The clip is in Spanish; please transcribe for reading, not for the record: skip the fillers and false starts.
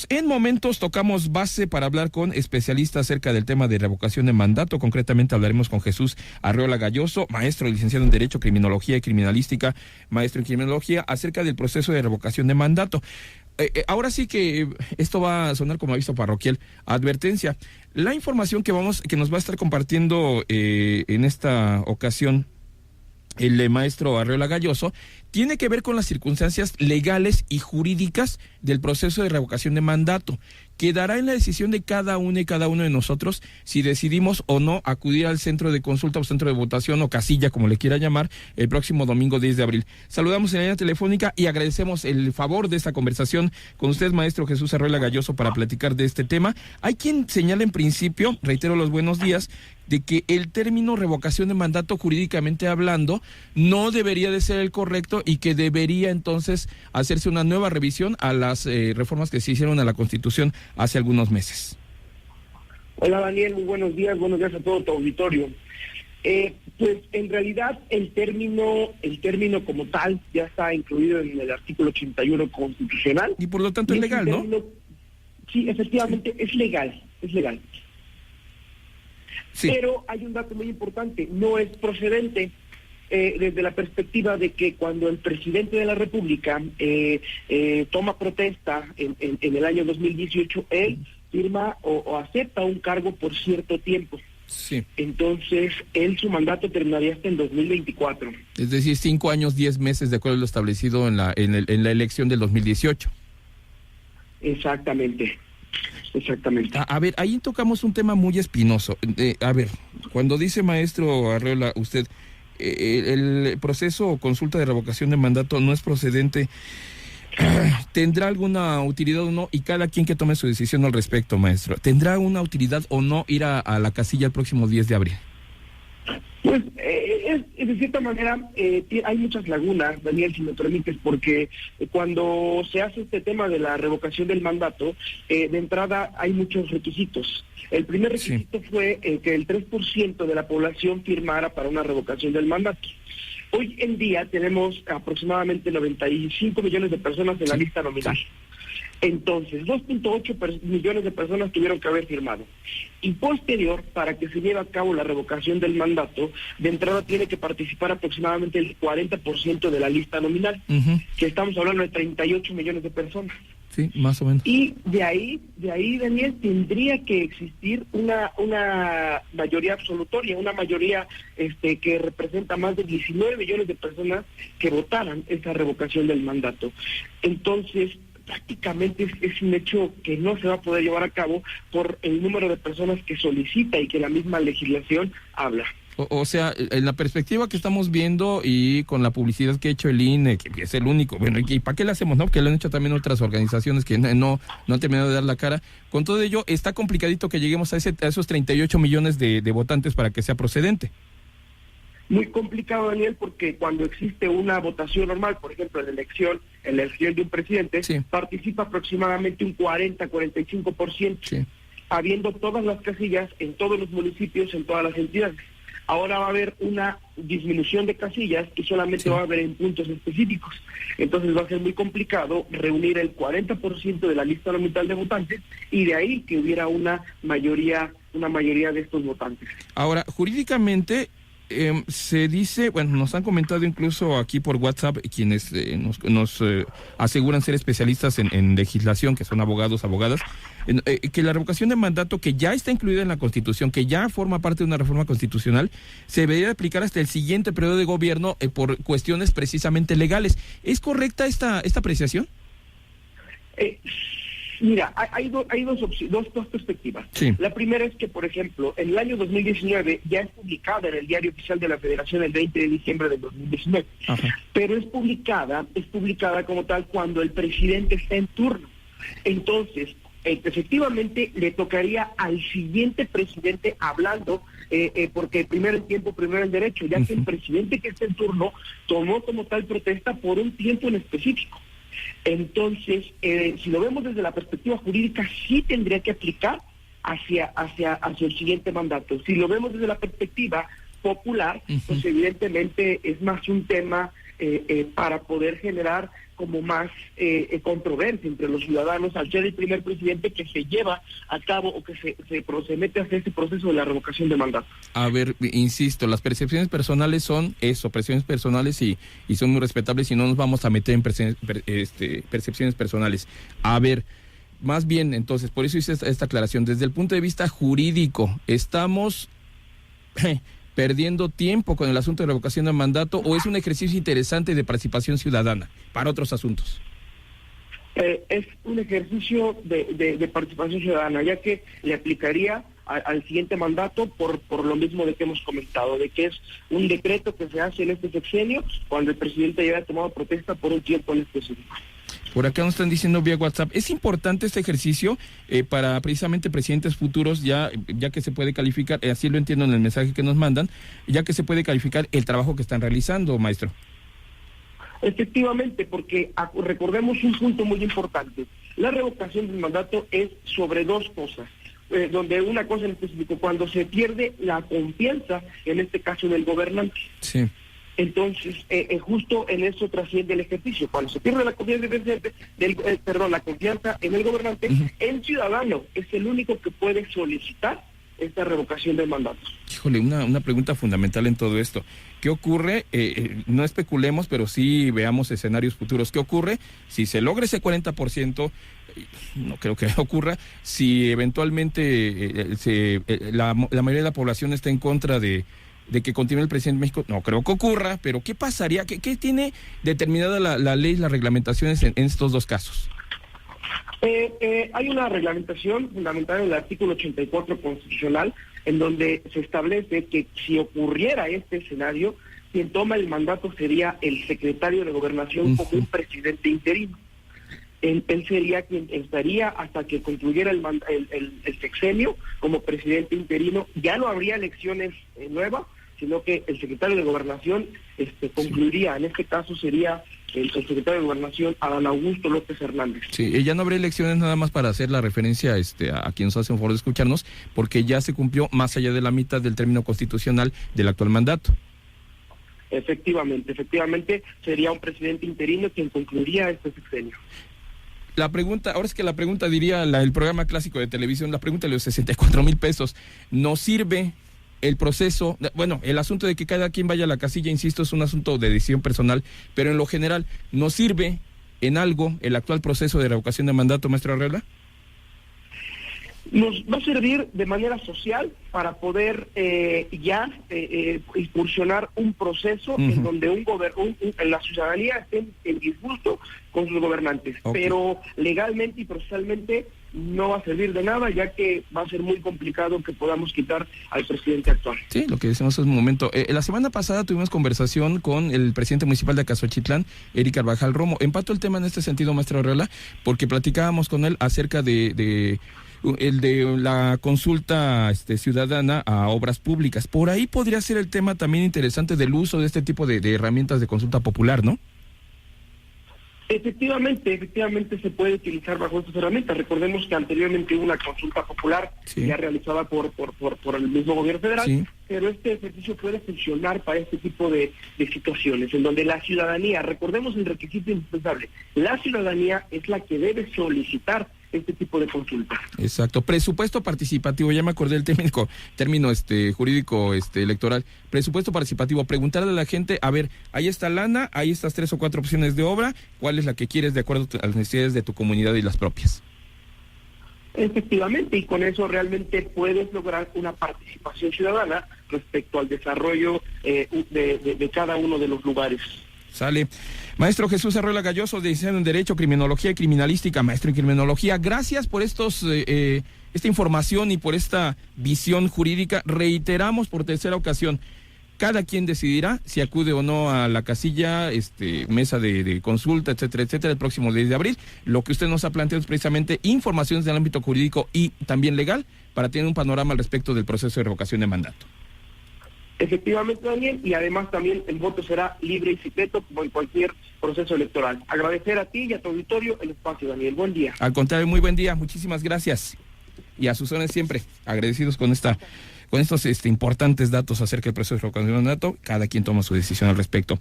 en momentos tocamos base para hablar con especialistas acerca del tema de revocación de mandato. Concretamente hablaremos con Jesús Arreola Galloso, maestro licenciado en Derecho, Criminología y Criminalística, maestro en Criminología, acerca del proceso de revocación de mandato. Ahora sí que esto va a sonar como aviso parroquial. Advertencia: la información que nos va a estar compartiendo en esta ocasión el maestro Arreola Galloso tiene que ver con las circunstancias legales y jurídicas del proceso de revocación de mandato. Quedará en la decisión de cada una y cada uno de nosotros si decidimos o no acudir al centro de consulta o centro de votación o casilla, como le quiera llamar, el próximo domingo 10 de abril. Saludamos en la línea telefónica y agradecemos el favor de esta conversación con usted, maestro Jesús Arreola Galloso, para platicar de este tema. Hay quien señala en principio, reitero los buenos días, de que el término revocación de mandato, jurídicamente hablando, no debería de ser el correcto y que debería entonces hacerse una nueva revisión a las reformas que se hicieron a la Constitución hace algunos meses. Hola Daniel, muy buenos días a todo tu auditorio. Pues en realidad el término como tal ya está incluido en el artículo 81 constitucional. Y por lo tanto es legal, ¿no? Sí, efectivamente, es legal. Sí. Pero hay un dato muy importante, no es procedente desde la perspectiva de que cuando el presidente de la República toma protesta en el año 2018, él firma o acepta un cargo por cierto tiempo. Sí. Entonces, su mandato terminaría hasta el 2024. Es decir, 5 años, 10 meses, de acuerdo a lo establecido en la elección del 2018. Exactamente. A ver, ahí tocamos un tema muy espinoso. A ver, cuando dice, maestro Arreola, usted, el proceso o consulta de revocación de mandato no es procedente, ¿tendrá alguna utilidad o no? Y cada quien que tome su decisión al respecto, maestro. ¿Tendrá una utilidad o no ir a la casilla el próximo 10 de abril? Pues de cierta manera hay muchas lagunas, Daniel, si me permites, porque cuando se hace este tema de la revocación del mandato, de entrada hay muchos requisitos. El primer requisito fue que el 3% de la población firmara para una revocación del mandato. Hoy en día tenemos aproximadamente 95 millones de personas en la lista nominal. Entonces, 2.8 millones de personas tuvieron que haber firmado. Y posterior, para que se lleve a cabo la revocación del mandato, de entrada tiene que participar aproximadamente el 40% de la lista nominal, que estamos hablando de 38 millones de personas. Sí, más o menos. Y de ahí, Daniel, tendría que existir una mayoría absolutoria, una mayoría que representa más de 19 millones de personas que votaran esa revocación del mandato. Entonces, prácticamente es un hecho que no se va a poder llevar a cabo por el número de personas que solicita y que la misma legislación habla. O sea, en la perspectiva que estamos viendo y con la publicidad que ha hecho el INE, que es el único, bueno, ¿y para qué le hacemos, no? Que lo han hecho también otras organizaciones que no han terminado de dar la cara. Con todo ello, está complicadito que lleguemos a esos 38 millones de votantes para que sea procedente. Muy complicado, Daniel, porque cuando existe una votación normal, por ejemplo, en la elección de un presidente, participa aproximadamente un 40-45%, habiendo todas las casillas en todos los municipios, en todas las entidades. Ahora va a haber una disminución de casillas y solamente va a haber en puntos específicos. Entonces va a ser muy complicado reunir el 40% de la lista nominal de votantes y de ahí que hubiera una mayoría de estos votantes. Ahora, jurídicamente, se dice, bueno, nos han comentado incluso aquí por WhatsApp quienes nos aseguran ser especialistas en legislación, que son abogadas, que la revocación de mandato, que ya está incluida en la Constitución, que ya forma parte de una reforma constitucional, se debería aplicar hasta el siguiente periodo de gobierno por cuestiones precisamente legales. ¿Es correcta esta apreciación? Mira, hay dos perspectivas. Sí. La primera es que, por ejemplo, en el año 2019 ya es publicada en el Diario Oficial de la Federación el 20 de diciembre del 2019. Ajá. Pero es publicada como tal cuando el presidente está en turno. Entonces, efectivamente le tocaría al siguiente presidente hablando, porque primero el tiempo, primero el derecho, ya que el presidente que está en turno tomó como tal protesta por un tiempo en específico. Entonces, si lo vemos desde la perspectiva jurídica, sí tendría que aplicar hacia el siguiente mandato. Si lo vemos desde la perspectiva popular, pues evidentemente es más un tema para poder generar como más controversia entre los ciudadanos al ser el primer presidente que se lleva a cabo o que se mete a hacer ese proceso de la revocación de mandato. A ver, insisto, las percepciones personales son eso, percepciones personales y son muy respetables y no nos vamos a meter en percepciones personales. A ver, más bien, entonces, por eso hice esta aclaración. Desde el punto de vista jurídico, ¿estamos perdiendo tiempo con el asunto de revocación de mandato o es un ejercicio interesante de participación ciudadana para otros asuntos? Es un ejercicio de participación ciudadana, ya que le aplicaría al siguiente mandato por lo mismo de que hemos comentado, de que es un decreto que se hace en este sexenio cuando el presidente ya ha tomado protesta por un tiempo en específico. Por acá nos están diciendo vía WhatsApp, es importante este ejercicio para precisamente presidentes futuros, ya que se puede calificar, así lo entiendo en el mensaje que nos mandan, ya que se puede calificar el trabajo que están realizando, maestro. Efectivamente, porque recordemos un punto muy importante. La revocación del mandato es sobre dos cosas, donde una cosa en específico, cuando se pierde la confianza, en este caso del gobernante. Sí. Entonces, justo en eso trasciende el ejercicio. Cuando se pierde la confianza del presidente, la confianza en el gobernante, el ciudadano es el único que puede solicitar esta revocación del mandato. Híjole, una pregunta fundamental en todo esto. ¿Qué ocurre? No especulemos, pero sí veamos escenarios futuros. ¿Qué ocurre si se logra ese 40%? No creo que ocurra. Si eventualmente la mayoría de la población está en contra de que continúe el presidente de México, no creo que ocurra, pero ¿qué pasaría? ¿Qué tiene determinada la ley, las reglamentaciones en estos dos casos? Hay una reglamentación fundamental en el artículo 84 constitucional, en donde se establece que si ocurriera este escenario, quien toma el mandato sería el secretario de Gobernación como un presidente interino. Él sería quien estaría hasta que concluyera el sexenio como presidente interino. Ya no habría elecciones nuevas, sino que el secretario de Gobernación concluiría. En este caso sería el secretario de Gobernación, Adán Augusto López Hernández. Sí, ya no habría elecciones, nada más para hacer la referencia a quien nos hace un favor de escucharnos, porque ya se cumplió más allá de la mitad del término constitucional del actual mandato. Efectivamente, sería un presidente interino quien concluiría este sexenio. La pregunta, ahora es que la pregunta diría el programa clásico de televisión, la pregunta de los 64,000 pesos, ¿nos sirve el proceso? Bueno, el asunto de que cada quien vaya a la casilla, insisto, es un asunto de decisión personal, pero en lo general, ¿nos sirve en algo el actual proceso de revocación de mandato, maestro Arreola? Nos va a servir de manera social para poder impulsionar un proceso en donde la ciudadanía esté en disgusto con sus gobernantes, pero legalmente y procesalmente no va a servir de nada, ya que va a ser muy complicado que podamos quitar al presidente actual. Sí, lo que decimos es un momento. La semana pasada tuvimos conversación con el presidente municipal de Acaxochitlán, Eric Carvajal Romo. Empató el tema en este sentido, maestro Arreola, porque platicábamos con él acerca de la consulta ciudadana a obras públicas. Por ahí podría ser el tema también interesante del uso de este tipo de herramientas de consulta popular, ¿no? Efectivamente se puede utilizar bajo estas herramientas. Recordemos que anteriormente hubo una consulta popular ya realizada por el mismo gobierno federal, pero este ejercicio puede funcionar para este tipo de situaciones, en donde la ciudadanía, recordemos el requisito indispensable, la ciudadanía es la que debe solicitar este tipo de consulta. Exacto. Presupuesto participativo, ya me acordé del término jurídico electoral. Presupuesto participativo, preguntarle a la gente, a ver, ahí está lana, hay estas 3 o 4 opciones de obra, ¿cuál es la que quieres de acuerdo a las necesidades de tu comunidad y las propias? Efectivamente, y con eso realmente puedes lograr una participación ciudadana respecto al desarrollo de cada uno de los lugares. Sale. Maestro Jesús Arreola Galloso, licenciado en Derecho, Criminología y Criminalística, maestro en Criminología. Gracias por esta información y por esta visión jurídica. Reiteramos por tercera ocasión, cada quien decidirá si acude o no a la casilla, mesa de consulta, etcétera, etcétera, el próximo 10 de abril. Lo que usted nos ha planteado es precisamente informaciones del ámbito jurídico y también legal para tener un panorama al respecto del proceso de revocación de mandato. Efectivamente, Daniel, y además también el voto será libre y secreto como en cualquier proceso electoral. Agradecer a ti y a tu auditorio el espacio, Daniel. Buen día. Al contrario, muy buen día. Muchísimas gracias. Y a sus órdenes siempre, agradecidos con estos importantes datos acerca del proceso de revocación de mandato. Cada quien toma su decisión al respecto.